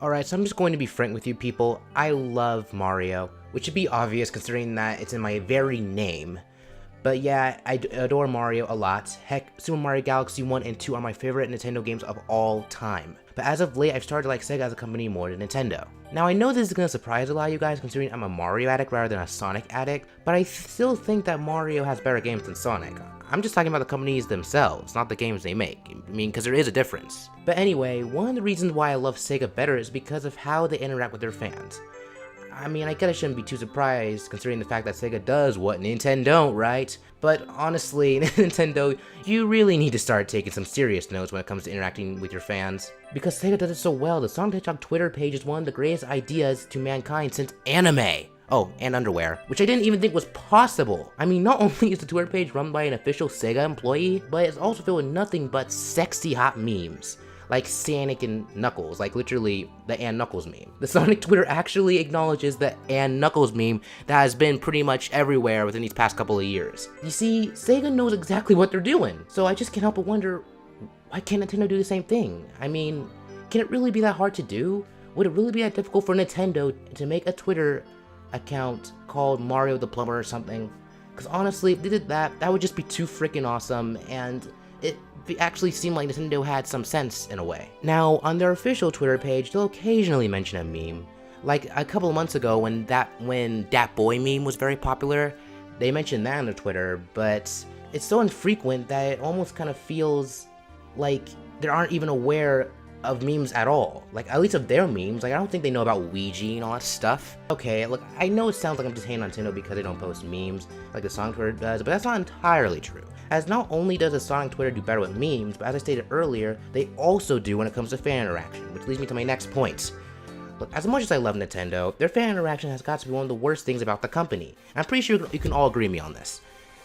Alright, so I'm just going to be frank with you people. I love Mario, which should be obvious considering that it's in my very name. But yeah, I adore Mario a lot. Heck, Super Mario Galaxy 1 and 2 are my favorite Nintendo games of all time. But as of late, I've started to like Sega as a company more than Nintendo. Now I know this is going to surprise a lot of you guys considering I'm a Mario addict rather than a Sonic addict, but I still think that Mario has better games than Sonic. I'm just talking about the companies themselves, not the games they make. I mean, because there is a difference. But anyway, one of the reasons why I love Sega better is because of how they interact with their fans. I mean, I guess I shouldn't be too surprised, considering the fact that Sega does what Nintendo don't, right? But honestly, Nintendo, you really need to start taking some serious notes when it comes to interacting with your fans. Because Sega does it so well, the Sonic the Hedgehog Twitter page is one of the greatest ideas to mankind since anime. Oh, and underwear, which I didn't even think was possible. I mean, not only is the Twitter page run by an official Sega employee, but it's also filled with nothing but sexy hot memes. Like Sonic and Knuckles, like literally the and Knuckles meme. The Sonic Twitter actually acknowledges the and Knuckles meme that has been pretty much everywhere within these past couple of years. You see, Sega knows exactly what they're doing, so I just can't help but wonder, why can't Nintendo do the same thing? I mean, can it really be that hard to do? Would it really be that difficult for Nintendo to make a Twitter account called Mario the Plumber or something? Because honestly, if they did that, that would just be too freaking awesome, and it actually seemed like Nintendo had some sense in a way. Now, on their official Twitter page, they'll occasionally mention a meme. Like a couple of months ago when that boy meme was very popular, they mentioned that on their Twitter, but it's so infrequent that it almost kind of feels like they aren't even aware of memes at all. Like, at least of their memes. Like, I don't think they know about Ouija and all that stuff. Okay, look, I know it sounds like I'm just hating on Nintendo because they don't post memes like the Sonic Twitter does, but that's not entirely true. As not only does the Sonic Twitter do better with memes, but as I stated earlier, they also do when it comes to fan interaction, which leads me to my next point. Look, as much as I love Nintendo, their fan interaction has got to be one of the worst things about the company. And I'm pretty sure you can all agree with me on this.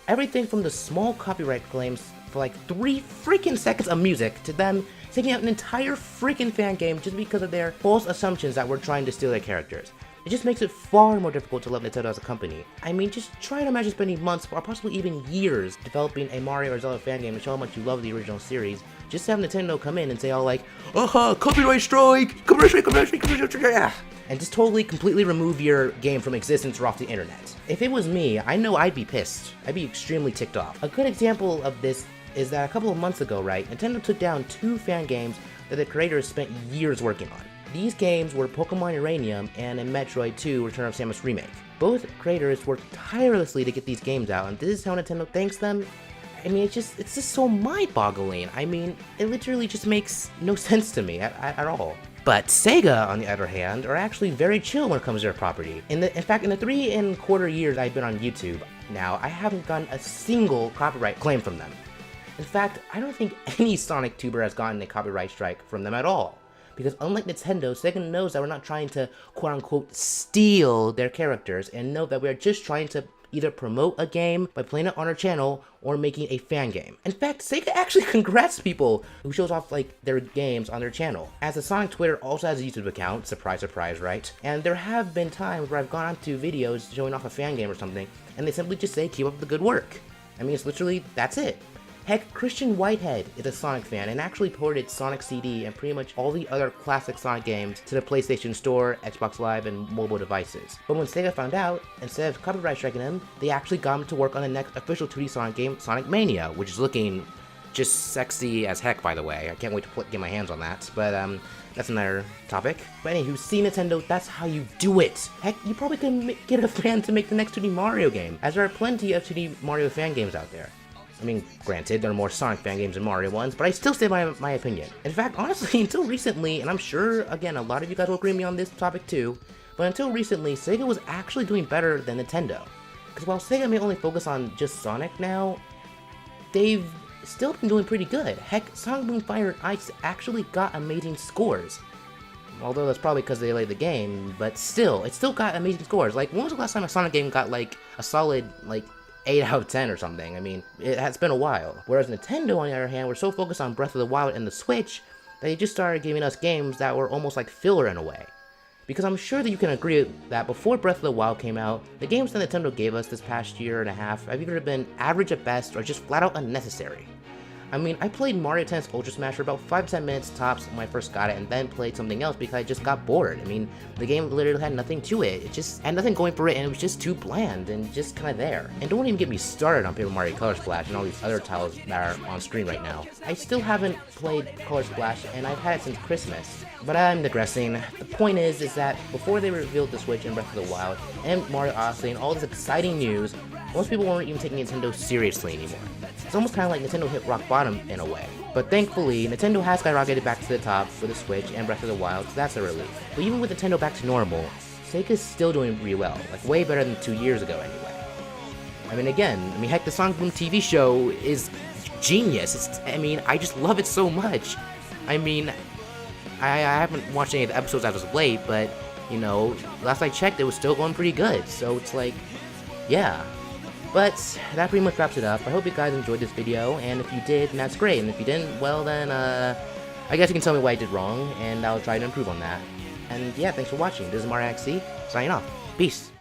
Everything from the small copyright claims for like 3 freaking seconds of music to them taking out an entire freaking fan game just because of their false assumptions that we're trying to steal their characters. It just makes it far more difficult to love Nintendo as a company. I mean, just try to imagine spending months or possibly even years developing a Mario or Zelda fan game to show how much you love the original series, just to have Nintendo come in and say all like, copyright strike, copyright strike, copyright strike, copyright strike, yeah, and just totally, completely remove your game from existence or off the internet. If it was me, I know I'd be pissed. I'd be extremely ticked off. A good example of this is that a couple of months ago, right, Nintendo took down 2 fan games that the creators spent years working on. These games were Pokemon Uranium and a Metroid 2 Return of Samus remake. Both creators worked tirelessly to get these games out, and this is how Nintendo thanks them. I mean, it's just so mind-boggling. I mean, it literally just makes no sense to me at all. But Sega, on the other hand, are actually very chill when it comes to their property. In fact, in the 3¼ years I've been on YouTube now, I haven't gotten a single copyright claim from them. In fact, I don't think any Sonic tuber has gotten a copyright strike from them at all. Because unlike Nintendo, Sega knows that we're not trying to quote-unquote steal their characters, and know that we're just trying to either promote a game by playing it on our channel or making a fan game. In fact, Sega actually congrats people who shows off like their games on their channel. As the Sonic Twitter also has a YouTube account, surprise surprise, right? And there have been times where I've gone onto videos showing off a fan game or something, and they simply just say keep up the good work. I mean, it's literally, that's it. Heck, Christian Whitehead is a Sonic fan and actually ported Sonic CD and pretty much all the other classic Sonic games to the PlayStation Store, Xbox Live, and mobile devices. But when Sega found out, instead of copyright striking him, they actually got him to work on the next official 2D Sonic game, Sonic Mania, which is looking just sexy as heck, by the way. I can't wait to get my hands on that, but that's another topic. But anywho, see Nintendo, that's how you do it. Heck, you probably could get a fan to make the next 2D Mario game, as there are plenty of 2D Mario fan games out there. I mean, granted, there are more Sonic fan games than Mario ones, but I still say my opinion. In fact, honestly, until recently, and I'm sure, again, a lot of you guys will agree with me on this topic too, but until recently, Sega was actually doing better than Nintendo. Because while Sega may only focus on just Sonic now, they've still been doing pretty good. Heck, Sonic Boom Fire and Ice actually got amazing scores. Although that's probably because they delayed the game, but still, it still got amazing scores. Like, when was the last time a Sonic game got, like, a solid, like, 8 out of 10 or something? I mean, it has been a while. Whereas Nintendo, on the other hand, were so focused on Breath of the Wild and the Switch that they just started giving us games that were almost like filler in a way. Because I'm sure that you can agree that before Breath of the Wild came out, the games that Nintendo gave us this past year and a half have either been average at best or just flat out unnecessary. I mean, I played Mario Tennis Ultra Smash for about 5-10 minutes tops when I first got it, and then played something else because I just got bored. I mean, the game literally had nothing to it. It just had nothing going for it, and it was just too bland and just kind of there. And don't even get me started on Paper Mario Color Splash and all these other titles that are on screen right now. I still haven't played Color Splash, and I've had it since Christmas. But I'm digressing. The point is that before they revealed the Switch and Breath of the Wild and Mario Odyssey and all this exciting news, most people weren't even taking Nintendo seriously anymore. It's almost kind of like Nintendo hit rock bottom in a way. But thankfully, Nintendo has skyrocketed back to the top with the Switch and Breath of the Wild, so that's a relief. But even with Nintendo back to normal, Sega's still doing really well, like way better than 2 years ago anyway. I mean, again, heck, the Sonic Boom TV show is genius. I just love it so much. I mean, I haven't watched any of the episodes as of late, but, you know, last I checked, it was still going pretty good, so it's like, yeah. But that pretty much wraps it up. I hope you guys enjoyed this video, and if you did, then that's great, and if you didn't, well then, I guess you can tell me what I did wrong, and I'll try to improve on that. And yeah, thanks for watching. This is Mario XC, signing off. Peace.